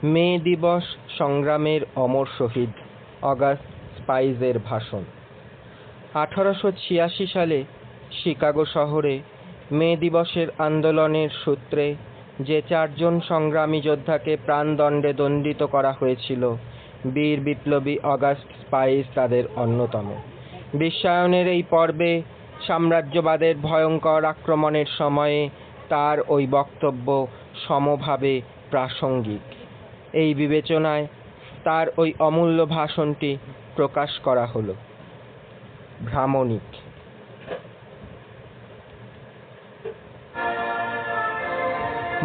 মে দিবস সংগ্রামের অমর শহীদ অগাস্ট স্পাইজের ভাষণ। 1886 সালে শিকাগো শহরে মে দিবসের আন্দোলনের সূত্রে যে 4 জন সংগ্রামী যোদ্ধাকে প্রাণদণ্ডে দণ্ডিত করা হয়েছিল, বীর বিপ্লবী অগাস্ট স্পাইজ তাদের অন্যতম। বিশ্বায়নের এই পর্বে সাম্রাজ্যবাদের ভয়ঙ্কর আক্রমণের সময়ে তার ওই বক্তব্য সমভাবে প্রাসঙ্গিক। এই বিবেচনায় তার ওই অমূল্য ভাষণটি প্রকাশ করা হলো। ভ্রামণিক।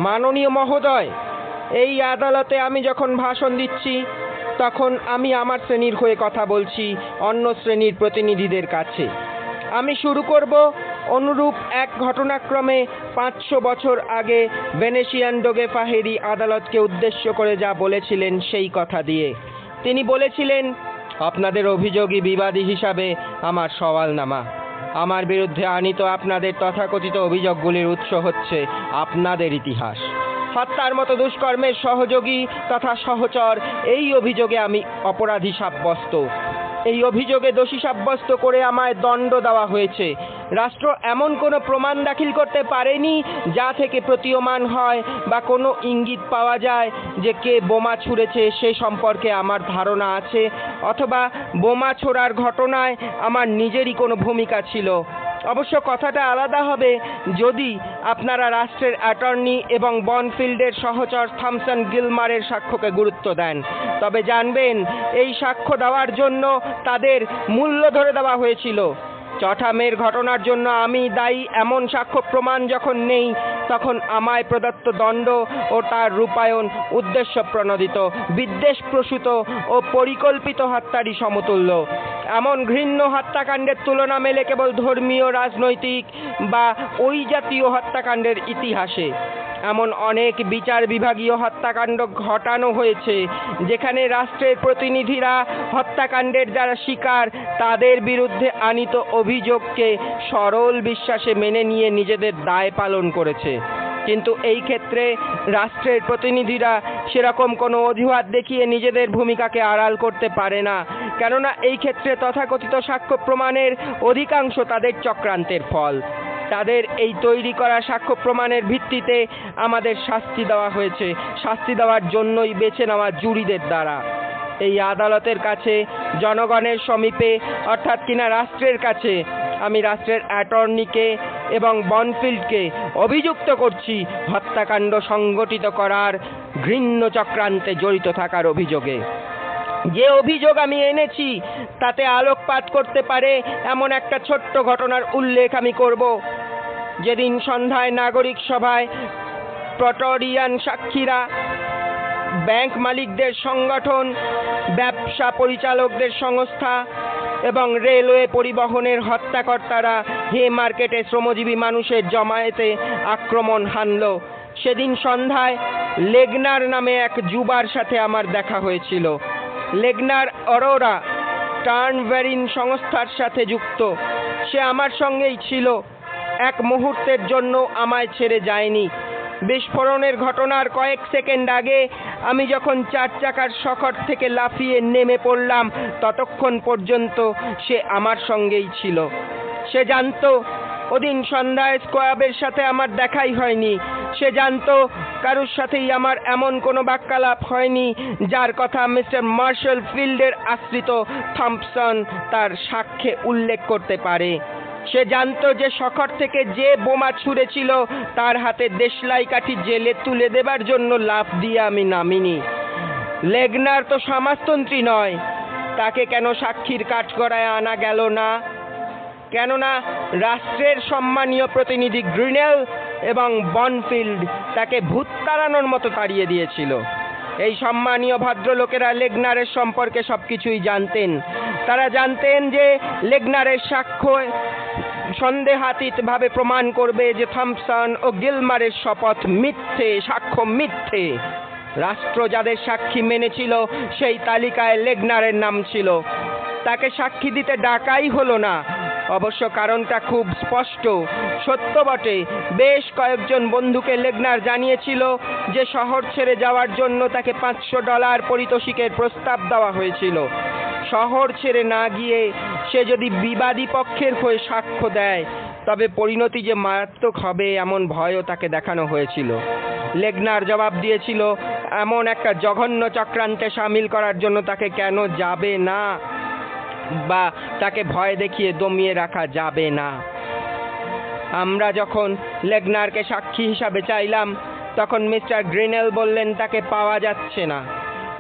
মাননীয় মহোদয়, এই আদালতে আমি যখন ভাষণ দিচ্ছি তখন আমি আমার শ্রেণীর হয়ে কথা বলছি অন্য শ্রেণীর প্রতিনিধিদের কাছে। আমি শুরু করব অনুরূপ এক ঘটনাক্রমে 500 বছর আগে ভেনেশিয়ান ডোগে ফাহেরি আদালতকে উদ্দেশ্য করে যা বলেছিলেন সেই কথা দিয়ে। তিনি বলেছিলেন, আপনাদের অভিযোগী বিবাদী হিসাবে আমার সওয়ালনামা। আমার বিরুদ্ধে আনীত আপনাদের তথাকথিত অভিযোগগুলির উৎস হচ্ছে আপনাদের ইতিহাস। হত্যার মতো দুষ্কর্মের সহযোগী তথা সহচর এই অভিযোগে আমি অপরাধী সাব্যস্ত। এই অভিযোগে দোষী সাব্যস্ত করে আমায় দণ্ড দেওয়া হয়েছে। রাষ্ট্র এমন কোনো প্রমাণ দাখিল করতে পারেনি যা থেকে প্রতীয়মান হয় বা কোনো ইঙ্গিত পাওয়া যায় যে কে বোমা ছুঁড়েছে সে সম্পর্কে আমার ধারণা আছে, অথবা বোমা ছোড়ার ঘটনায় আমার নিজেরই কোনো ভূমিকা ছিল। অবশ্য কথাটা আলাদা হবে যদি আপনারা রাষ্ট্রের অ্যাটর্নি এবং বনফিল্ডের সহচর থমসন গিলমারের সাক্ষ্যকে গুরুত্ব দেন। তবে জানবেন, এই সাক্ষ্য দেওয়ার জন্য তাদের মূল্য ধরে দেওয়া হয়েছিল। চঠামের ঘটনার জন্য আমি দায়ী এমন সাক্ষ্য প্রমাণ যখন নেই, তখন আমায় প্রদত্ত দণ্ড ও তার রূপায়ণ উদ্দেশ্য প্রণোদিত, বিদ্বেষপ্রসূত ও পরিকল্পিত হত্যারই সমতুল্য। এমন ঘৃণ্য হত্যাকাণ্ডের তুলনা মেলে কেবল ধর্মীয়, রাজনৈতিক বা ওই জাতীয় হত্যাকাণ্ডের ইতিহাসে। এমন অনেক বিচার বিভাগীয় হত্যাকাণ্ড ঘটানো হয়েছে যেখানে রাষ্ট্রের প্রতিনিধিরা হত্যাকাণ্ডের যারা শিকার তাদের বিরুদ্ধে আনীত অভিযোগকে সরল বিশ্বাসে মেনে নিয়ে নিজেদের দায় পালন করেছে। কিন্তু এই ক্ষেত্রে রাষ্ট্রের প্রতিনিধিরা সেরকম কোনো অজুহাত দেখিয়ে নিজেদের ভূমিকাকে আড়াল করতে পারে না, কেননা এই ক্ষেত্রে তথাকথিত সাক্ষ্য প্রমাণের অধিকাংশ তাদের চক্রান্তের ফল। তাদের এই তৈরি করা সাক্ষ্য প্রমাণের ভিত্তিতে আমাদের শাস্তি দেওয়া হয়েছে, শাস্তি দেওয়ার জন্যই বেছে নেওয়া জুরিদের দ্বারা। এই আদালতের কাছে, জনগণের সমীপে, অর্থাৎ কিনা রাষ্ট্রের কাছে, আমি রাষ্ট্রের অ্যাটর্নিকে এবং বনফিল্ডকে অভিযুক্ত করছি হত্যাকাণ্ড সংগঠিত করার ঘৃণ্য চক্রান্তে জড়িত থাকার অভিযোগে। যে অভিযোগ আমি এনেছি তাতে আলোকপাত করতে পারে এমন একটা ছোট্ট ঘটনার উল্লেখ আমি করব। যেদিন সন্ধ্যায় নাগরিক সভায় প্রেটোরিয়ান সাক্ষীরা, ব্যাংক মালিকদের সংগঠন, ব্যবসা পরিচালকদের সংস্থা এবং রেলওয়ে পরিবহনের হত্যাকর্তারা হে মার্কেটে শ্রমজীবী মানুষের জমায়েতে আক্রমণ হানল, সেদিন সন্ধ্যায় লেগনার নামে এক যুবার সাথে আমার দেখা হয়েছিল। লেগনার অরোরা টার্নভেরিন সংস্থার সাথে যুক্ত। সে আমার সঙ্গেই ছিল, এক মুহূর্তের জন্য আমায় ছেড়ে যায়নি। বিস্ফোরণের ঘটনার কয়েক সেকেন্ড আগে আমি যখন 4 চাকার শকট থেকে লাফিয়ে নেমে পড়লাম, ততক্ষণ পর্যন্ত সে আমার সঙ্গেই ছিল। সে জানতো ওদিন সন্ধ্যায় স্কোয়াবের সাথে আমার দেখাই হয়নি। সে জানতো কারুর সাথেই আমার এমন কোনো বাক্যালাপ হয়নি যার কথা মিস্টার মার্শাল ফিল্ডের আশ্রিত থম্পসন তার সাক্ষ্যে উল্লেখ করতে পারে। সে জানতো যে শকট থেকে যে বোমা ছুঁড়েছিল তার হাতে দেশলাই কাঠি জেলে তুলে দেবার জন্য লাফ দিয়ে আমি নামিনি। লেগনার তো সমাজতন্ত্রী নয়, তাকে কেন সাক্ষীর কাঠগড়ায় আনা গেল না? কেননা রাষ্ট্রের সম্মানীয় প্রতিনিধি গ্রিনেল এবং বনফিল্ড তাকে ভূত তাড়ানোর মতো তাড়িয়ে দিয়েছিল। এই সম্মানীয় ভদ্রলোকেরা লেগনারের সম্পর্কে সবকিছুই জানতেন। তারা জানতেন যে লেগনারের সাক্ষ্য সন্দেহাতীতভাবে প্রমাণ করবে যে থমসন ও গিলমারের শপথ মিথ্যে, সাক্ষ্য মিথ্যে। রাষ্ট্র যাদের সাক্ষী মেনেছিল সেই তালিকায় লেগনারের নাম ছিল। তাকে সাক্ষী দিতে ডাকাই হলো না, অবশ্য কারণটা খুব স্পষ্ট, সত্য বটে। বেশ কয়েকজন বন্ধুকে লেগনার জানিয়েছিল যে শহর ছেড়ে যাওয়ার জন্য তাকে $500 পারিতোষিকের প্রস্তাব দেওয়া হয়েছিল। শহর ছেড়ে না গিয়ে সে যদি বিবাদী পক্ষের হয়ে সাক্ষ্য দেয় তবে পরিণতি যে মারাত্মক হবে এমন ভয়ও তাকে দেখানো হয়েছিল। লেগনার জবাব দিয়েছিল এমন একটা জঘন্য চক্রান্তে সামিল করার জন্য তাকে কেন যাবে না, বা তাকে ভয় দেখিয়ে দমিয়ে রাখা যাবে না। আমরা যখন লেগনারকে সাক্ষী হিসাবে চাইলাম তখন মিস্টার গ্রিনেল বললেন তাকে পাওয়া যাচ্ছে না,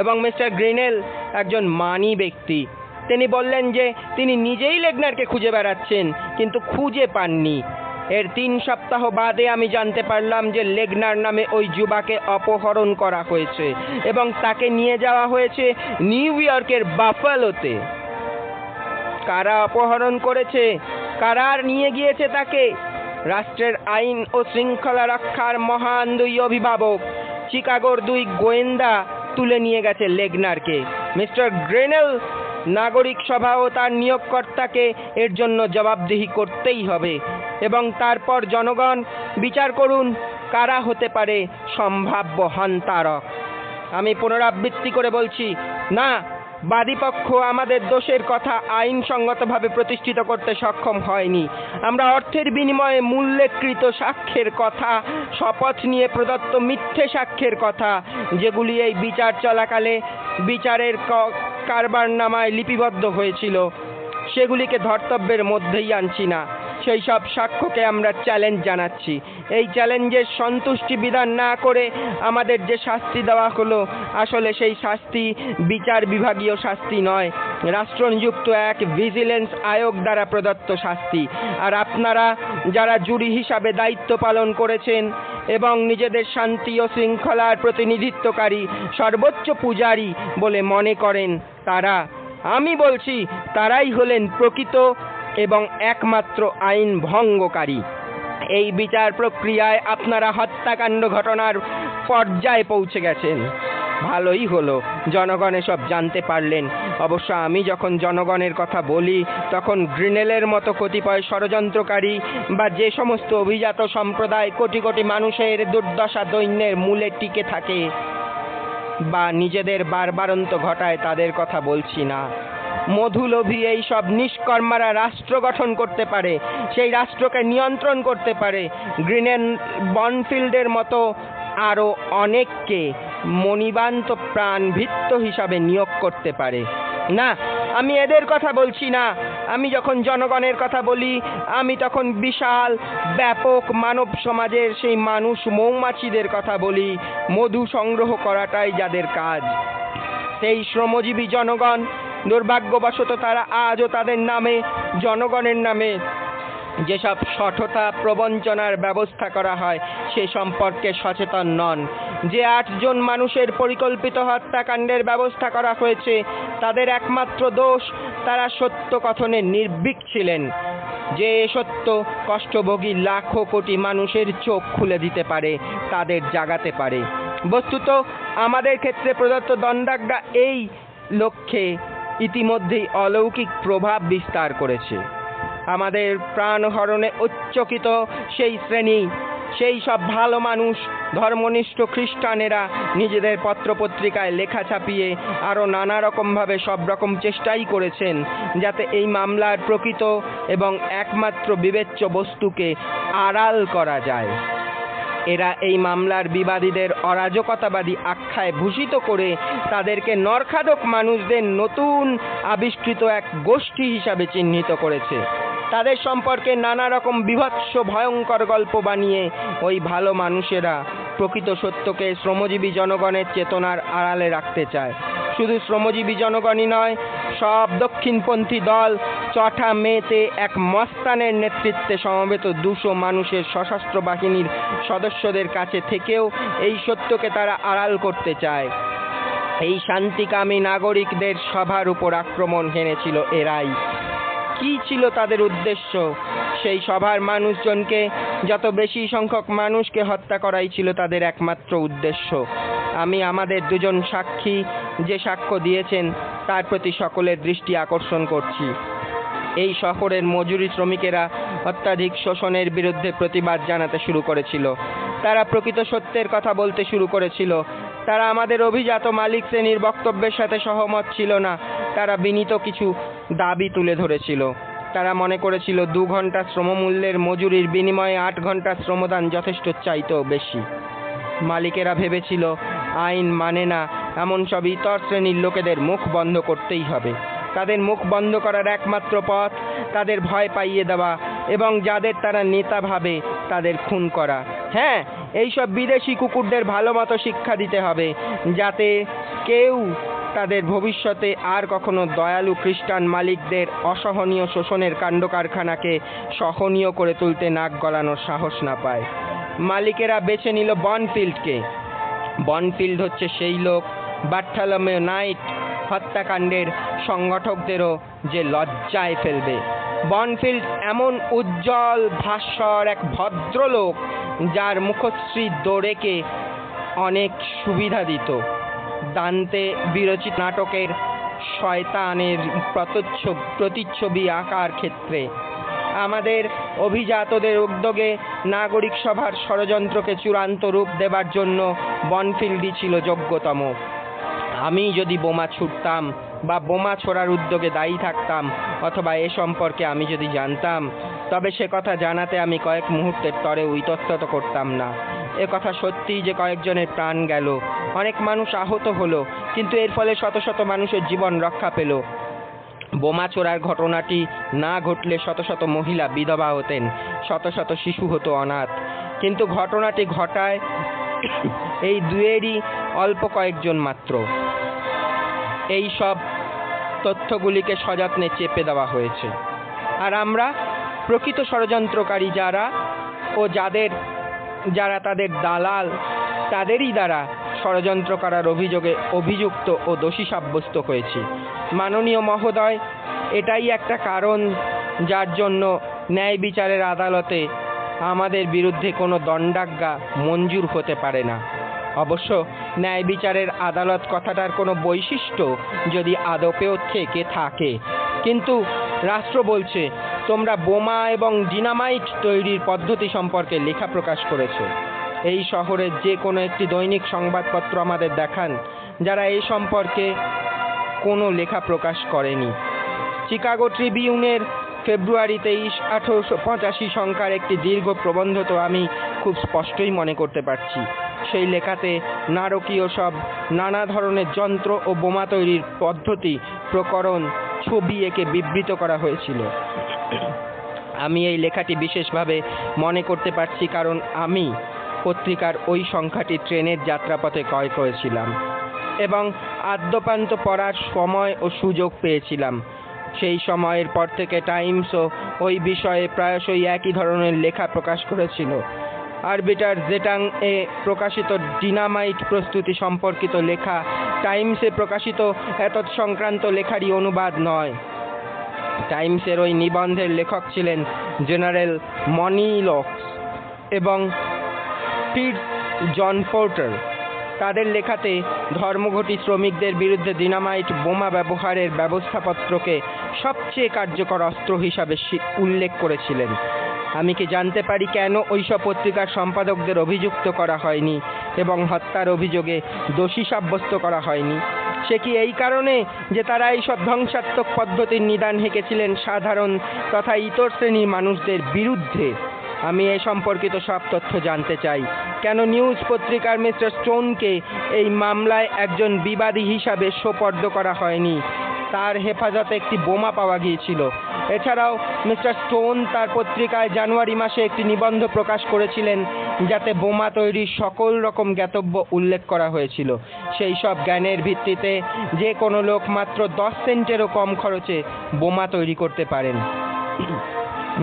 এবং মিস্টার গ্রিনেল একজন মানি ব্যক্তি। তিনি বললেন যে তিনি নিজেই লেগনারকে খুঁজে বেড়াচ্ছেন কিন্তু খুঁজে পাননি। এর 3 সপ্তাহ বাদে আমি জানতে পারলাম যে লেগনার নামে ওই যুবাকে অপহরণ করা হয়েছে এবং তাকে নিয়ে যাওয়া হয়েছে নিউ ইয়র্কের বাফালোতে। কারা অপহরণ করেছে, কারা নিয়ে গিয়েছে তাকে? রাষ্ট্রের আইন ও শৃঙ্খলা রক্ষার মহান 2 অভিভাবক, চিকাগোর 2 গোয়েন্দা তুলে নিয়ে গেছে লেগনারকে। মিস্টার গ্রেনেল নাগরিক সভা ও তার নিয়োগকর্তাকে এর জন্য জবাবদিহি করতেই হবে, এবং তারপর জনগণ বিচার করুন কারা হতে পারে সম্ভাব্য হন্তারক। আমি পুনরাবৃত্তি করে বলছি, না, বাদীপক্ষ আমাদের দোষের কথা আইনসঙ্গতভাবে প্রতিষ্ঠিত করতে সক্ষম হয়নি। আমরা অর্থের বিনিময়ে মূল্যকৃত সাক্ষ্যের কথা, শপথ নিয়ে প্রদত্ত মিথ্যে সাক্ষ্যের কথা, যেগুলি এই বিচার চলাকালে বিচারের কারবারনামায় লিপিবদ্ধ হয়েছিল, সেগুলিকে ধর্তব্যের মধ্যেই আনছি না। সেই সব সাক্ষ্যকে আমরা চ্যালেঞ্জ জানাচ্ছি। এই চ্যালেঞ্জের সন্তুষ্টি বিধান না করে আমাদের যে শাস্তি দেওয়া হলো, আসলে সেই শাস্তি বিচার বিভাগীয় শাস্তি নয়, রাষ্ট্রনিযুক্ত এক ভিজিলেন্স আয়োগ দ্বারা প্রদত্ত শাস্তি। আর আপনারা যারা জুরি হিসাবে দায়িত্ব পালন করেছেন এবং নিজেদের শান্তি ও শৃঙ্খলার প্রতিনিধিত্বকারী সর্বোচ্চ পূজারী বলে মনে করেন, তারা, আমি বলছি, তারাই হলেন প্রকৃত এবং একমাত্র আইন ভঙ্গকারী। এই বিচার প্রক্রিয়ায় আপনারা হত্যাকাণ্ড ঘটনার পর্যায়ে পৌঁছে গেছেন। ভালোই হলো জনগণ এসব জানতে পারলেন। অবশ্য আমি যখন জনগণের কথা বলি তখন গ্রিনেলের মতো কতিপয় ষড়যন্ত্রকারী বা যে সমস্ত অভিজাত সম্প্রদায় কোটি কোটি মানুষের দুর্দশা দৈন্যের মূলে টিকে থাকে বা নিজেদের বারবারন্ত ঘটায় তাদের কথা বলছি না। মধুলোভী এই সব নিষ্কর্মারা রাষ্ট্র গঠন করতে পারে, সেই রাষ্ট্রকে নিয়ন্ত্রণ করতে পারে। গ্রিনেল বনফিল্ডের মতো আরো অনেককে মণিবান্ত প্রাণ ভিত্ত হিসাবে নিয়োগ করতে পারে। না, আমি এদের কথা বলছি না। আমি যখন জনগণের কথা বলি আমি তখন বিশাল ব্যাপক মানব সমাজের সেই মানুষ মৌমাছিদের কথা বলি, মধু সংগ্রহ করাটাই যাদের কাজ। সেই শ্রমজীবী জনগণ, দুর্ভাগ্যবশত তারা আজও তাদের নামে, জনগণের নামে যেসব সঠতা প্রবঞ্চনার ব্যবস্থা করা হয় সে সম্পর্কে সচেতন নন। যে 8 জন মানুষের পরিকল্পিত হত্যাকাণ্ডের ব্যবস্থা করা হয়েছে তাদের একমাত্র দোষ তারা সত্য কথনে নির্ভীক ছিলেন। যে সত্য কষ্টভোগী লাখো কোটি মানুষের চোখ খুলে দিতে পারে, তাদের জাগাতে পারে। বস্তুত আমাদের ক্ষেত্রে প্রদত্ত দণ্ডাজ্ঞা এই লক্ষ্যে ইতিমধ্যেই অলৌকিক প্রভাব বিস্তার করেছে। আমাদের প্রাণহরণে উচ্চকিত সেই শ্রেণী, সেই সব ভালো মানুষ, ধর্মনিষ্ঠ খ্রিস্টানেরা নিজেদের পত্রপত্রিকায় লেখা ছাপিয়ে আরও নানা রকমভাবে সব রকম চেষ্টাই করেছেন যাতে এই মামলার প্রকৃত এবং একমাত্র বিবেচ্য বস্তুকে আড়াল করা যায়। এরা এই মামলার বিবাদীদের অরাজকতাবাদী আখ্যায় ভূষিত করে তাদেরকে নরখাদক মানুষদের নতুন আবিষ্কৃত এক গোষ্ঠী হিসাবে চিহ্নিত করেছে। তাদের সম্পর্কে নানা রকম বিভৎস ভয়ঙ্কর গল্প বানিয়ে ওই ভালো মানুষেরা প্রকৃত সত্যকে শ্রমজীবী জনগণের চেতনার আড়ালে রাখতে চায়। শুধু শ্রমজীবী জনগণই নয়, সব দক্ষিণপন্থী দল চটা মেতে এক মস্তানের নেতৃত্বে সমবেত 200 মানুষের সশস্ত্র বাহিনীর সদস্যদের কাছে থেকেও এই সত্যকে তারা আড়াল করতে চায়। এই শান্তিকামী নাগরিকদের সভার উপর আক্রমণ হেনেছিল এরাই। কি ছিল তাদের উদ্দেশ্য? সেই সভার মানুষজনকে, যত বেশি সংখ্যক মানুষকে হত্যা করাই ছিল তাদের একমাত্র উদ্দেশ্য। আমি আমাদের 2 জন সাক্ষী যে সাক্ষ্য দিয়েছেন তার প্রতি সকলের দৃষ্টি আকর্ষণ করছি। এই শহরের মজুরি শ্রমিকেরা অত্যাধিক শোষণের বিরুদ্ধে প্রতিবাদ জানাতে শুরু করেছিল। তারা প্রকৃত সত্যের কথা বলতে শুরু করেছিল। তারা আমাদের অভিজাত মালিক শ্রেণীর বক্তব্যের সাথে সহমত ছিল না। তারা বিনীত কিছু দাবি তুলে ধরেছিল। তারা মনে করেছিল 2 ঘন্টা শ্রমমূল্যের মজুরির বিনিময়ে 8 ঘন্টা শ্রমদান যথেষ্ট, চাইতেও বেশি। মালিকেরা ভেবেছিল আইন মানে না এমন সব ইতর শ্রেণীর লোকেদের মুখ বন্ধ করতেই হবে। তাদের মুখ বন্ধ করার একমাত্র পথ তাদের ভয় পাইয়ে দেওয়া এবং যাদের তারা নেতা ভাবে তাদের খুন করা। হ্যাঁ, এইসব বিদেশি কুকুরদের ভালো মতো শিক্ষা দিতে হবে, যাতে কেউ তাদের ভবিষ্যতে আর কখনো দয়ালু খ্রিস্টান মালিকদের অসহনীয় শোষণের কাণ্ড কারখানাকে সহনীয় করে তুলতে নাক গলানোর সাহস না পায়। মালিকেরা বেছে নিল বনফিল্ডকে। বনফিল্ড হচ্ছে সেই লোক, বার্থোলোমেও নাইট হত্যাকাণ্ডের সংগঠকদেরও যে লজ্জায় ফেলবে। বনফিল্ড এমন উজ্জ্বল ভাস্বর এক ভদ্রলোক, যার মুখশ্রী দোরেকে অনেক সুবিধা দিত। দান্তে বিরচিত নাটকের শয়তানের প্রতিচ্ছবি আঁকার ক্ষেত্রে আমাদের অভিজাতদের উদ্যোগে নাগরিক সভার ষড়যন্ত্রকে চূড়ান্ত রূপ দেবার জন্য বনফিল্ডই ছিল যোগ্যতম। আমি যদি বোমা ছুটতাম বা বোমা ছোড়ার উদ্যোগে দায়ী থাকতাম, অথবা এ সম্পর্কে আমি যদি জানতাম, তবে সে কথা জানাতে আমি কয়েক মুহূর্তের তরে ইতস্তত করতাম না। এ কথা সত্যি যে কয়েকজনের প্রাণ গেল, অনেক মানুষ আহত হলো, কিন্তু এর ফলে শত শত মানুষের জীবন রক্ষা পেল। বোমা ছোড়ার ঘটনাটি না ঘটলে শত শত মহিলা বিধবা হতেন, শত শত শিশু হতো অনাথ। কিন্তু ঘটনাটি ঘটায় এই দুয়েরই অল্প কয়েকজন মাত্র। এই সব তথ্যগুলিকে সযত্নে চেপে দেওয়া হয়েছে। আর আমরা প্রকৃত ষড়যন্ত্রকারী যারা ও যারা তাদের দালাল, তাদেরই দ্বারা ষড়যন্ত্র করার অভিযোগে অভিযুক্ত ও দোষী সাব্যস্ত হয়েছি। মাননীয় মহোদয়, এটাই একটা কারণ যার জন্য ন্যায় বিচারের আদালতে আমাদের বিরুদ্ধে কোনো দণ্ডাজ্ঞা মঞ্জুর হতে পারে না। অবশ্য ন্যায় বিচারের আদালত কথাটার কোনো বৈশিষ্ট্য যদি আদপেও থেকে থাকে, কিন্তু রাষ্ট্র বলছে তোমরা বোমা এবং ডিনামাইট তৈরির পদ্ধতি সম্পর্কে লেখা প্রকাশ করেছো। এই শহরের যে কোনো একটি দৈনিক সংবাদপত্র আমাদের দেখান যারা এই সম্পর্কে কোনো লেখা প্রকাশ করেনি। চিকাগো ট্রিবিউনের ফেব্রুয়ারি 23, 1885 সংখ্যার একটি দীর্ঘ প্রবন্ধ তো আমি খুব স্পষ্টই মনে করতে পারছি। সেই লেখাতে নারকীয় সব নানা ধরনের যন্ত্র ও বোমা তৈরির পদ্ধতি প্রকরণ ছবি এঁকে বিবৃত করা হয়েছিল। আমি এই লেখাটি বিশেষভাবে মনে করতে পারছি কারণ আমি পত্রিকার ওই সংখ্যাটি ট্রেনের যাত্রাপথে ক্রয় করেছিলাম এবং আদ্যপান্ত পড়ার সময় ও সুযোগ পেয়েছিলাম। সেই সময়ের পর থেকে টাইমসও ওই বিষয়ে প্রায়শই একই ধরনের লেখা প্রকাশ করেছিল। আরবিটার জেটাং এ প্রকাশিত ডিনামাইট প্রস্তুতি সম্পর্কিত লেখা টাইমসে প্রকাশিত এতৎ সংক্রান্ত লেখারই অনুবাদ নয়। টাইমসের ওই নিবন্ধের লেখক ছিলেন জেনারেল মনিলক্স এবং পিটস জন পোর্টার। তাদের লেখাতে ধর্মঘটী শ্রমিকদের বিরুদ্ধে ডিনামাইট বোমা ব্যবহারের ব্যবস্থাপত্রকে সবচেয়ে কার্যকর অস্ত্র হিসাবে উল্লেখ করেছিলেন। আমি কি জানতে পারি কেন ওইসব পত্রিকার সম্পাদকদের অভিযুক্ত করা হয়নি এবং হত্যার অভিযোগে দোষী সাব্যস্ত করা হয়নি? সে কি এই কারণে যে তারা এইসব ধ্বংসাত্মক পদ্ধতির নিদান হেঁকেছিলেন সাধারণ তথা ইতর শ্রেণীর মানুষদের বিরুদ্ধে? আমি এ সম্পর্কিত সব তথ্য জানতে চাই। কেন নিউজ পত্রিকার মিস্টার স্টোনকে এই মামলায় একজন বিবাদী হিসাবে সোপর্দ করা হয়নি? তার হেফাজতে একটি বোমা পাওয়া গিয়েছিল। এছাড়াও মিস্টার স্টোন তার পত্রিকায় জানুয়ারি মাসে একটি নিবন্ধ প্রকাশ করেছিলেন যাতে বোমা তৈরির সকল রকম জ্ঞাতব্য উল্লেখ করা হয়েছিল। সেই সব জ্ঞানের ভিত্তিতে যে কোনো লোক মাত্র 10 সেন্টেরও কম খরচে বোমা তৈরি করতে পারেন।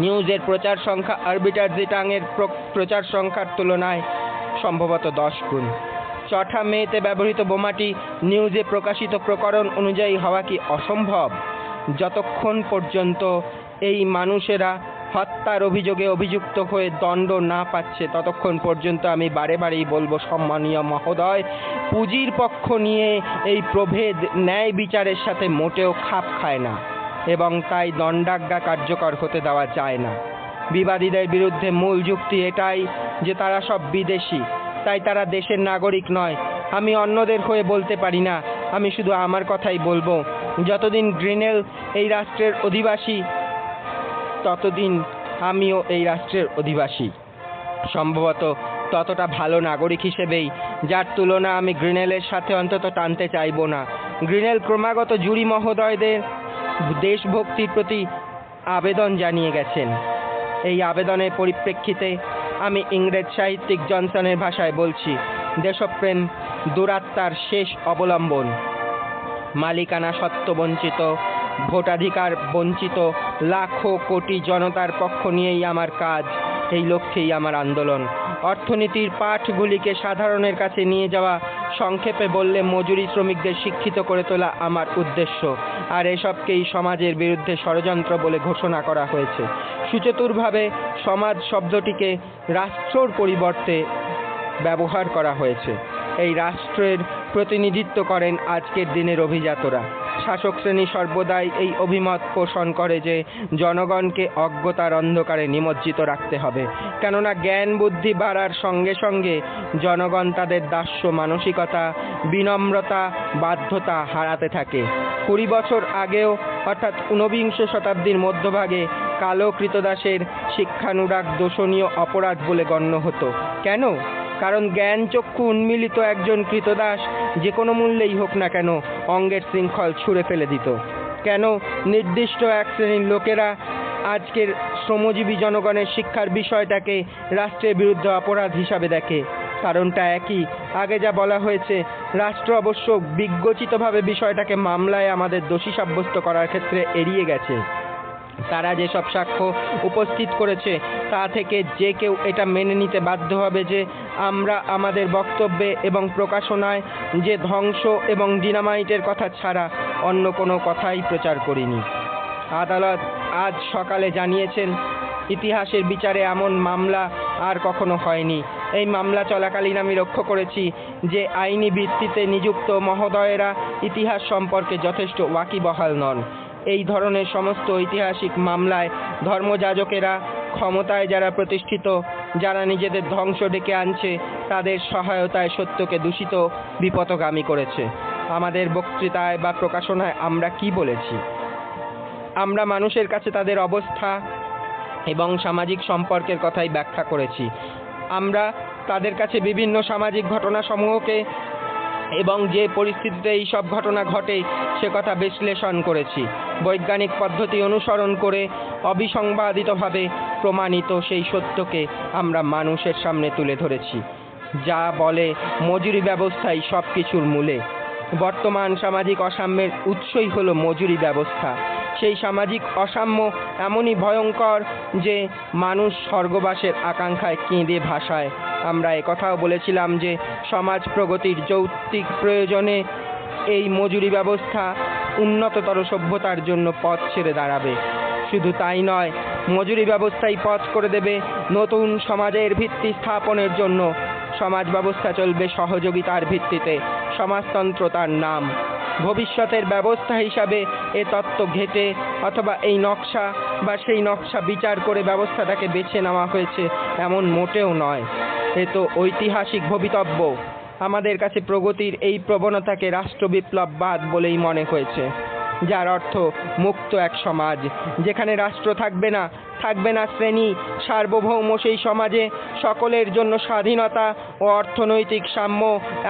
নিউজের প্রচার সংখ্যা আরবিটার জেটাংয়ের প্রচার সংখ্যার তুলনায় সম্ভবত 10 গুণ। 4 মেতে ব্যবহৃত বোমাটি নিউজে প্রকাশিত প্রকরণ অনুযায়ী হওয়া কি অসম্ভব? যতক্ষণ পর্যন্ত এই মানুষেরা হত্যার অভিযোগে অভিযুক্ত হয়ে দণ্ড না পাচ্ছে ততক্ষণ পর্যন্ত আমি বারে বারেই বলবো, সম্মানীয় মহোদয়, পুঁজির পক্ষ নিয়ে এই প্রভেদ ন্যায় বিচারের সাথে মোটেও খাপ খায় না। এবং তাই দণ্ডাজ্ঞা কার্যকর হতে দেওয়া যায় না। বিবাদীদের বিরুদ্ধে মূল যুক্তি এটাই যে তারা সব বিদেশি, তাই তারা দেশের নাগরিক নয়। আমি অন্যদের হয়ে বলতে পারি না, আমি শুধু আমার কথাই বলবো। যতদিন গ্রিনেল এই রাষ্ট্রের অধিবাসী, ততদিন আমিও এই রাষ্ট্রের অধিবাসী। সম্ভবত ততটা ভালো নাগরিক হিসেবেই, যার তুলনা আমি গ্রিনেলের সাথে অন্তত টানতে চাইব না। গ্রিনেল ক্রমাগত জুরি মহোদয়দের দেশভক্তির প্রতি আবেদন জানিয়ে গেছেন। এই আবেদনের পরিপ্রেক্ষিতে আমি ইংরেজ সাহিত্যিক জনসনের ভাষায় বলছি, দেশপ্রেম দুরাত্মার শেষ অবলম্বন। মালিকানা সত্ত্ব বঞ্চিত, ভোটাধিকার বঞ্চিত লাখো কোটি জনতার পক্ষ নিয়েই আমার কাজ, এই লক্ষ্যেই আমার আন্দোলন। অর্থনীতির পাঠগুলিকে সাধারণের কাছে নিয়ে যাওয়া, সংক্ষেপে বললে মজুরি শ্রমিকদের শিক্ষিত করে তোলা আমার উদ্দেশ্য। আর এসবকেই সমাজের বিরুদ্ধে ষড়যন্ত্র বলে ঘোষণা করা হয়েছে। সুচতুরভাবে সমাজ শব্দটিকে রাষ্ট্রর পরিবর্তে ব্যবহার করা হয়েছে। এই রাষ্ট্রের প্রতিনিধিত্ব করেন আজকের দিনের অভিজাতরা। শাসক শ্রেণী সর্বদাই এই অভিমত পোষণ করে যে জনগণকে অজ্ঞতার অন্ধকারে নিমজ্জিত রাখতে হবে, কেননা জ্ঞান বুদ্ধি বাড়ার সঙ্গে সঙ্গে জনগণ তাদের দাস্য মানসিকতা, বিনম্রতা, বাধ্যতা হারাতে থাকে। 20 বছর আগেও, অর্থাৎ 19বিংশ শতাব্দীর মধ্যভাগে কালো কৃতদাসের শিক্ষানুরাগ দোষণীয় অপরাধ বলে গণ্য হতো। কেন? কারণ জ্ঞান চক্ষু উন্মিলিত একজন কৃতদাস যে কোনো মূল্যেই হোক না কেন অঙ্গের শৃঙ্খল ছুঁড়ে ফেলে দিত। কেন নির্দিষ্ট এক শ্রেণীর লোকেরা আজকের শ্রমজীবী জনগণের শিক্ষার বিষয়টাকে রাষ্ট্রের বিরুদ্ধে অপরাধ হিসাবে দেখে? কারণটা একই। আগে যা বলা হয়েছে, রাষ্ট্র অবশ্য বিজ্ঞচিতভাবে বিষয়টাকে মামলায় আমাদের দোষী সাব্যস্ত করার ক্ষেত্রে এড়িয়ে গেছে। তারা যেসব সাক্ষ্য উপস্থিত করেছে তা থেকে যে কেউ এটা মেনে নিতে বাধ্য হবে যে আমরা আমাদের বক্তব্যে এবং প্রকাশনায় যে ধ্বংস এবং ডিনামাইটের কথা ছাড়া অন্য কোনো কথাই প্রচার করিনি। আদালত আজ সকালে জানিয়েছেন, ইতিহাসের বিচারে এমন মামলা আর কখনো হয়নি। এই মামলা চলাকালীন আমি লক্ষ্য করেছি যে আইনি ভিত্তিতে নিযুক্ত মহোদয়েরা ইতিহাস সম্পর্কে যথেষ্ট ওয়াকিবহাল নন। এই ধরনের সমস্ত ঐতিহাসিক মামলায় ধর্মযাজকেরা, ক্ষমতায় যারা প্রতিষ্ঠিত, যারা নিজেদের ধ্বংস ডেকে আনছে, তাদের সহায়তায় সত্যকে দূষিত, বিপথগামী করেছে। আমাদের বক্তৃতায় বা প্রকাশনায় আমরা কি বলেছি? আমরা মানুষের কাছে তাদের অবস্থা এবং সামাজিক সম্পর্কের কথাই ব্যাখ্যা করেছি। আমরা তাদের কাছে বিভিন্ন সামাজিক ঘটনাসমূহকে এবং যে পরিস্থিতিতে এই সব ঘটনা ঘটে সে কথা বিশ্লেষণ করেছি। বৈজ্ঞানিক পদ্ধতি অনুসরণ করে অবিসংবাদিতভাবে প্রমাণিত সেই সত্যকে আমরা মানুষের সামনে তুলে ধরেছি, যা বলে মজুরি ব্যবস্থাই সব কিছুর মূলে। বর্তমান সামাজিক অসাম্যের উৎসই হলো মজুরি ব্যবস্থা। সেই সামাজিক অসাম্য এমনই ভয়ঙ্কর যে মানুষ স্বর্গবাসের আকাঙ্ক্ষায় কেঁদে ভাসায়। আমরা একথাও বলেছিলাম যে সমাজ প্রগতির যৌক্তিক প্রয়োজনে এই মজুরি ব্যবস্থা উন্নততর সভ্যতার জন্য পথ ছেড়ে দাঁড়াবে। শুধু তাই নয়, মজুরি ব্যবস্থাই পথ করে দেবে নতুন সমাজের ভিত্তি স্থাপনের জন্য। সমাজ ব্যবস্থা চলবে সহযোগিতার ভিত্তিতে, সমাজতন্ত্র তার নাম। ভবিষ্যতের ব্যবস্থা হিসাবে এ তত্ত্ব ঘেঁটে অথবা এই নকশা বা সেই নকশা বিচার করে ব্যবস্থাটাকে বেছে নেওয়া হয়েছে এমন মোটেও নয়। এ তো ঐতিহাসিক ভবিতব্য। আমাদের কাছে প্রগতির এই প্রবণতাকে রাষ্ট্রবিপ্লববাদ বলেই মনে হয়েছে, যার অর্থ মুক্ত এক সমাজ, যেখানে রাষ্ট্র থাকবে না, থাকবে না শ্রেণী, সার্বভৌম সেই সমাজে সকলের জন্য স্বাধীনতা ও অর্থনৈতিক সাম্য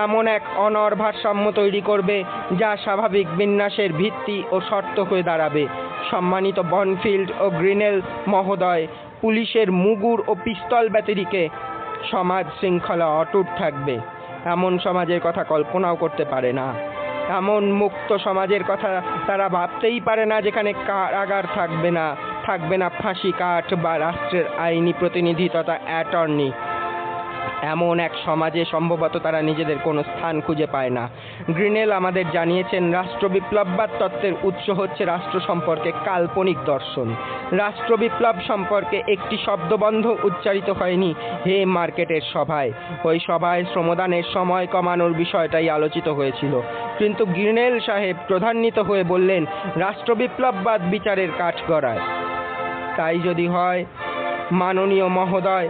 এমন এক অনড় ভারসাম্য তৈরি করবে যা স্বাভাবিক বিন্যাসের ভিত্তি ও শর্ত হয়ে দাঁড়াবে। সম্মানিত বনফিল্ড ও গ্রিনেল মহোদয়, পুলিশের মুগুর ও পিস্তল ব্যতিরেকে সমাজ শৃঙ্খলা অটুট থাকবে এমন সমাজের কথা কল্পনাও করতে পারে না। এমন মুক্ত সমাজের কথা তারা ভাবতেই পারে না যেখানে কারাগার থাকবে না, থাকবে না ফাঁসি কাঠ বা রাষ্ট্রের আইনি প্রতিনিধি তথা অ্যাটর্নি। এমন এক সমাজে সম্ভবত তারা নিজেদের কোনো স্থান খুঁজে পায় না। গ্রিনেল আমাদের জানিয়েছেন রাষ্ট্রবিপ্লববাদ তত্ত্বের উৎস হচ্ছে রাষ্ট্র সম্পর্কে কাল্পনিক দর্শন। রাষ্ট্রবিপ্লব সম্পর্কে একটি শব্দবন্ধ উচ্চারিত হয়নি হে মার্কেটের সভায়। ওই সভায় শ্রমদানের সময় কমানোর বিষয়টাই আলোচিত হয়েছিল, কিন্তু গ্রিনেল সাহেব ক্রোধান্বিত হয়ে বললেন রাষ্ট্রবিপ্লববাদ বিচারের কাঠগড়ায়। তাই যদি হয় মাননীয় মহোদয়,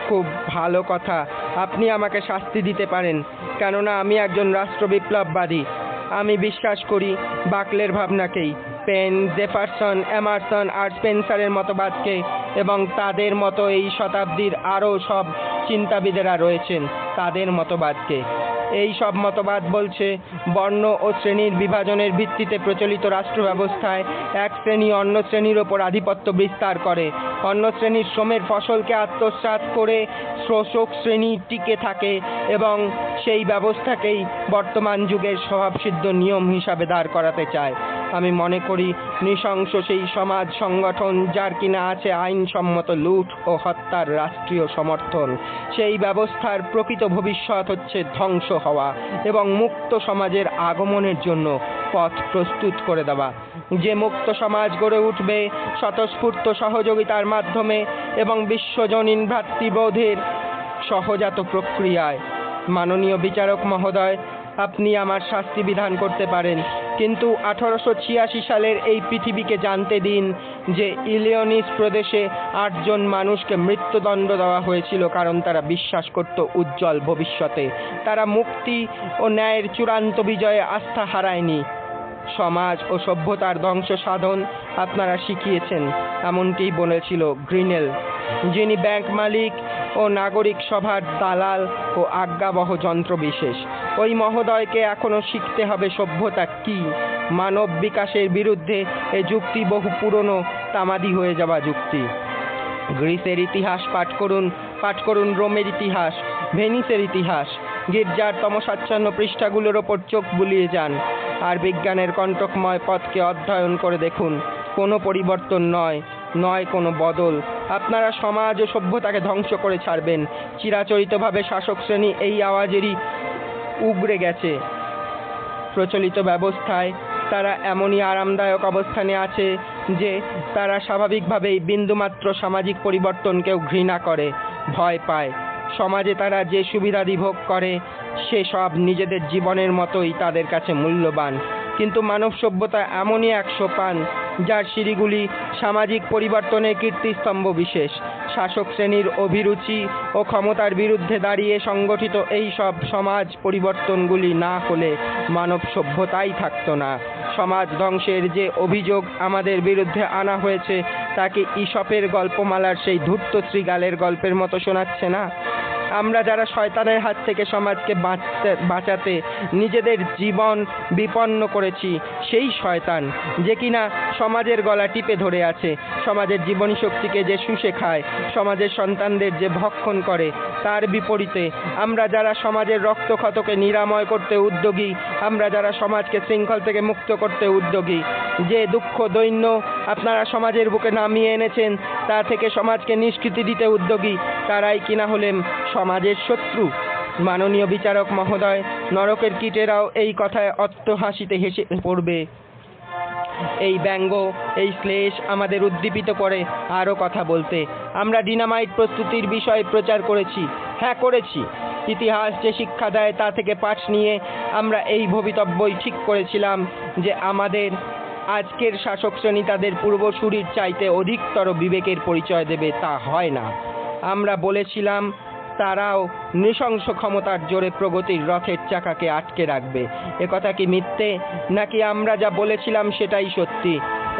খুব ভালো কথা, আপনি আমাকে শাস্তি দিতে পারেন, কেননা আমি একজন রাষ্ট্রবিপ্লববাদী। আমি বিশ্বাস করি বাকলের ভাবনাকেই, পেন, জেফারসন, এমারসন আর স্পেন্সারের মতবাদকে, এবং তাদের মতো এই শতাব্দীর আরও সব চিন্তাবিদেরা রয়েছেন তাদের মতবাদকে। এই সব মতবাদ বলছে বর্ণ ও শ্রেণীর বিভাজনের ভিত্তিতে প্রচলিত রাষ্ট্র ব্যবস্থায় এক শ্রেণী অন্য শ্রেণীর ওপর আধিপত্য বিস্তার করে, অন্য শ্রেণীর শ্রমের ফসলকে আত্মসাৎ করে শোষক শ্রেণী টিকে থাকে এবং সেই ব্যবস্থাকেই বর্তমান যুগের স্বভাবসিদ্ধ নিয়ম হিসাবে দাঁড় করাতে চায়। আমি মনে করি নৃশংস সেই সমাজ সংগঠন যার কিনা আছে আইনসম্মত লুট ও হত্যার রাষ্ট্রীয় সমর্থন, সেই ব্যবস্থার প্রকৃত ভবিষ্যৎ হচ্ছে ধ্বংস হওয়া এবং মুক্ত সমাজের আগমনের জন্য পথ প্রস্তুত করে দেওয়া। যে মুক্ত সমাজ গড়ে উঠবে স্বতঃস্ফূর্ত সহযোগিতার মাধ্যমে এবং বিশ্বজনীন ভ্রাতৃবোধের সহজাত প্রক্রিয়ায়। মাননীয় বিচারক মহোদয়, আপনি আমার শাস্তি বিধান করতে পারেন, কিন্তু 1886 সালের এই পৃথিবীকে জানতে দিন যে ইলিনয়েস প্রদেশে 8 জন মানুষকে মৃত্যুদণ্ড দেওয়া হয়েছিল কারণ তারা বিশ্বাস করত উজ্জ্বল ভবিষ্যতে। তারা মুক্তি ও ন্যায়ের চূড়ান্ত বিজয়ে আস্থা হারায়নি। সমাজ ও সভ্যতার ধ্বংস সাধন আপনারা শিখিয়েছেন, এমনটিই বলেছিল গ্রিনেল, যিনি ব্যাংক মালিক ও নাগরিক সভার দালাল ও আজ্ঞাবহ যন্ত্রবিশেষ। ওই মহোদয়কে এখনো শিখতে হবে সভ্যতা কি, মানব বিকাশের বিরুদ্ধে এ যুক্তি বহু পুরনো, তামাদি হয়ে যাওয়া যুক্তি। গ্রিসের ইতিহাস পাঠ করুন রোমের ইতিহাস, ভেনিসের ইতিহাস, গির্জার তমসাচ্ছন্ন পৃষ্ঠাগুলোর ওপর চোখ বুলিয়ে যান আর বিজ্ঞানের কণ্টকময় পথকে অধ্যয়ন করে দেখুন। কোনো পরিবর্তন নয় কোনো বদল। আপনারা সমাজ ও সভ্যতাকে ধ্বংস করে ছাড়বেন। চিরাচরিতভাবে শাসক শ্রেণী এই আওয়াজেরই উগরে গেছে। প্রচলিত ব্যবস্থায় তারা এমনই আরামদায়ক অবস্থানে আছে যে তারা স্বাভাবিকভাবেই বিন্দুমাত্র সামাজিক পরিবর্তনকেও ঘৃণা করে, ভয় পায়। সমাজে তারা যে সুবিধাদি ভোগ করে সে সব নিজেদের জীবনের মতোই তাদের কাছে মূল্যবান, কিন্তু মানব সভ্যতা এমনই এক সোপান যার সিঁড়িগুলি সামাজিক পরিবর্তনের কীর্তিস্তম্ভ বিশেষ। শাসক শ্রেণীর অভিরুচি ও ক্ষমতার বিরুদ্ধে দাঁড়িয়ে সংগঠিত এই সব সমাজ পরিবর্তনগুলি না হলে মানব সভ্যতাই থাকতো না। সমাজ ধ্বংসের যে অভিযোগ আমাদের বিরুদ্ধে আনা হয়েছে তাকে ঈশপের গল্পমালার সেই ধূর্ত শ্রীগালের গল্পের মতো শোনাচ্ছে না? আমরা যারা শয়তানের হাত থেকে সমাজকে বাঁচাতে নিজেদের জীবন বিপন্ন করেছি, সেই শয়তান যে কিনা সমাজের গলা টিপে ধরে আছে, সমাজের জীবনী শক্তিকে যে শুষে খায়, সমাজের সন্তানদের যে ভক্ষণ করে, তার বিপরীতে আমরা যারা সমাজের রক্তক্ষতকে নিরাময় করতে উদ্যোগী, আমরা যারা সমাজকে শৃঙ্খল থেকে মুক্ত করতে উদ্যোগী, যে দুঃখ দৈন্য আপনারা সমাজের বুকে নামিয়ে এনেছেন তা থেকে সমাজকে নিষ্কৃতি দিতে উদ্যোগী, তারাই কিনা হলেন সমাজের শত্রু। মাননীয় বিচারক মহোদয়, নরকের কীটেরাও এই কথায় অট্টহাসিতে হেসে পড়বে। এই ব্যঙ্গ, এই শ্লেষ আমাদের উদ্দীপিত করে আরও কথা বলতে। আমরা ডিনামাইট প্রস্তুতির বিষয়ে প্রচার করেছি, হ্যাঁ করেছি। ইতিহাস যে শিক্ষা দেয় তা থেকে পাঠ নিয়ে আমরা এই ভবিতব্যই ঠিক করেছিলাম যে আমাদের আজকের শাসক শ্রেণী তাদের পূর্বসূরির চাইতে অধিকতর বিবেকের পরিচয় দেবে, তা হয় না। আমরা বলেছিলাম তারাও নৃশংস ক্ষমতার জোরে প্রগতির রথের চাকাকে আটকে রাখবে। একথা কি মিথ্যে, নাকি আমরা যা বলেছিলাম সেটাই সত্যি?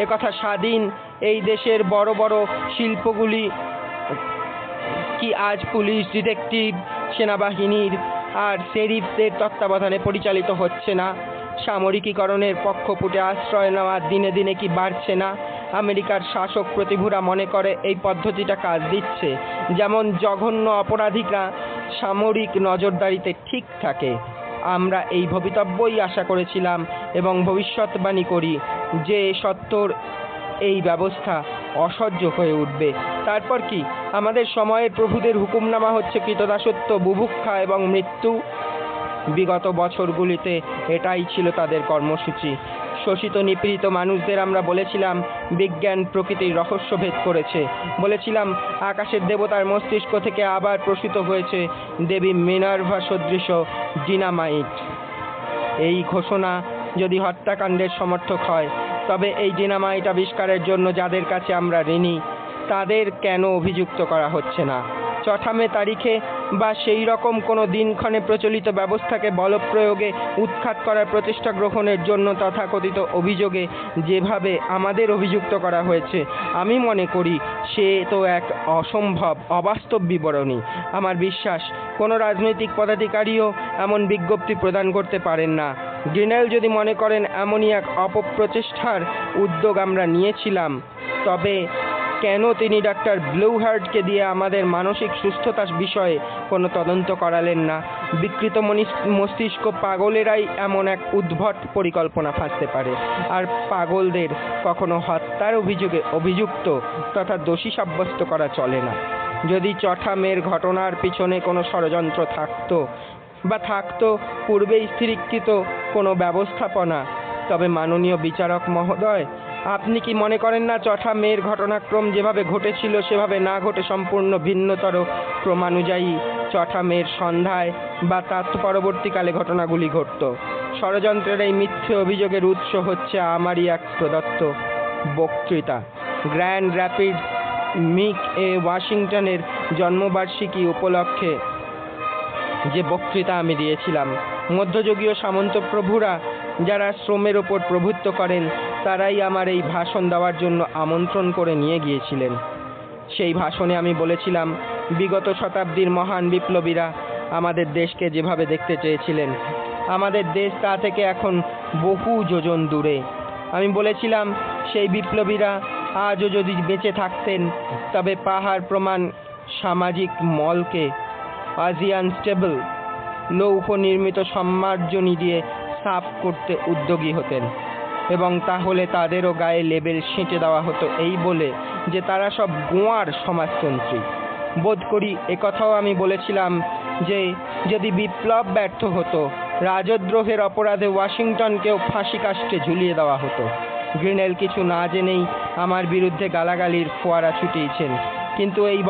একথা স্বাধীন এই দেশের বড় বড় শিল্পগুলি কি আজ পুলিশ, ডিটেকটিভ, সেনাবাহিনীর আর শেরিফদের তত্ত্বাবধানে পরিচালিত হচ্ছে না? সামরিকীকরণের পক্ষপুটে আশ্রয় নেওয়া দিনে দিনে কি বাড়ছে না? আমেরিকার শাসক প্রতিভূরা মনে করে এই পদ্ধতিটা কাজ দিচ্ছে। যেমন জঘন্য অপরাধীরা সামরিক নজরদারিতে ঠিক থাকে। আমরা এই ভবিতব্যই আশা করেছিলাম এবং ভবিষ্যৎবাণী করি যে সত্তর এই ব্যবস্থা অসহ্য হয়ে উঠবে। তারপর কি? আমাদের সময়ের প্রভুদের হুকুমনামা হচ্ছে কৃতদাসত্ব, বুভুক্ষা এবং মৃত্যু। বিগত বছরগুলিতে এটাই ছিল তাদের কর্মসূচি। শোষিত নিপীড়িত মানুষদের আমরা বলেছিলাম বিজ্ঞান প্রকৃতির রহস্য ভেদ করেছে, বলেছিলাম আকাশের দেবতার মস্তিষ্ক থেকে আবার প্রসূত হয়েছে দেবী মিনার্ভা সদৃশ ডিনামাইট। এই ঘোষণা যদি হত্যাকাণ্ডের সমর্থক হয়, তবে এই ডিনামাইট আবিষ্কারের জন্য যাদের কাছে আমরা ঋণী, তাদের কেন অভিযুক্ত করা হচ্ছে না? ৪ মে তারিখে বা সেই রকম কোনো দিনক্ষণে প্রচলিত ব্যবস্থাকে বলপ্রয়োগে উৎখাত করার প্রচেষ্টা গ্রহণের জন্য তথাকথিত অভিযোগে যেভাবে আমাদের অভিযুক্ত করা হয়েছে, আমি মনে করি সে তো এক অসম্ভব অবাস্তব বিবরণী। আমার বিশ্বাস কোনো রাজনৈতিক পদাধিকারীও এমন বিজ্ঞপ্তি প্রদান করতে পারেন না। গ্রিনেল যদি মনে করেন এমনই এক অপপ্রচেষ্টার উদ্যোগ আমরা নিয়েছিলাম, তবে কেন তিনি ডাক্তার ব্লুহার্টকে দিয়ে আমাদের মানসিক সুস্থতা বিষয়ে কোনো তদন্ত করালেন না? বিকৃত মস্তিষ্ক পাগলেরাই এমন এক উদ্ভট পরিকল্পনা ফাঁসতে পারে, আর পাগলদের কখনো হত্যার অভিযোগে অভিযুক্ত তথা দোষী সাব্যস্ত করা চলে না। যদি ৪ মের ঘটনার পিছনে কোনো ষড়যন্ত্র থাকতো পূর্বে স্থিরীকৃত কোনো ব্যবস্থাপনা, তবে মাননীয় বিচারক মহোদয়, আপনি কি মনে করেন না ৪ মের ঘটনাক্রম যেভাবে ঘটেছিল সেভাবে না ঘটে সম্পূর্ণ ভিন্নতর ক্রমানুযায়ী ৪ মের সন্ধ্যায় বা তার পরবর্তীকালে ঘটনাগুলি ঘটত? ষড়যন্ত্রের এই মিথ্যে অভিযোগের উৎস হচ্ছে আমারই এক প্রদত্ত বক্তৃতা। গ্র্যান্ড র্যাপিড মিক এ ওয়াশিংটনের জন্মবার্ষিকী উপলক্ষে যে বক্তৃতা আমি দিয়েছিলাম, মধ্যযুগীয় সামন্ত প্রভুরা যারা শ্রমের ওপর প্রভুত্ব করেন, তারাই আমার এই ভাষণ দেওয়ার জন্য আমন্ত্রণ করে নিয়ে গিয়েছিলেন। সেই ভাষণে আমি বলেছিলাম বিগত শতাব্দীর মহান বিপ্লবীরা আমাদের দেশকে যেভাবে দেখতে চেয়েছিলেন, আমাদের দেশ তা থেকে এখন বহু যোজন দূরে। আমি বলেছিলাম সেই বিপ্লবীরা আজও যদি বেঁচে থাকতেন, তবে পাহাড় প্রমাণ সামাজিক মলকে আজিয়ান স্টেবল লৌহ নির্মিত সম্মার্জনী দিয়ে সাফ করতে উদ্যোগী হতেন, এবং তাহলে তাদেরও গায়ে লেবেল সেঁটে দেওয়া হতো এই বলে যে তারা সব গোঁয়ার সমাজতন্ত্রী। বোধ করি একথাও আমি বলেছিলাম যে যদি বিপ্লব ব্যর্থ হতো, রাজদ্রোহের অপরাধে ওয়াশিংটনকেও ফাঁসি কাষ্ঠে ঝুলিয়ে দেওয়া হতো। গ্রিনেল কিছু না জেনেই আমার বিরুদ্ধে গালাগালির ফোয়ারা ছুটিয়েছেন, কিন্তু এই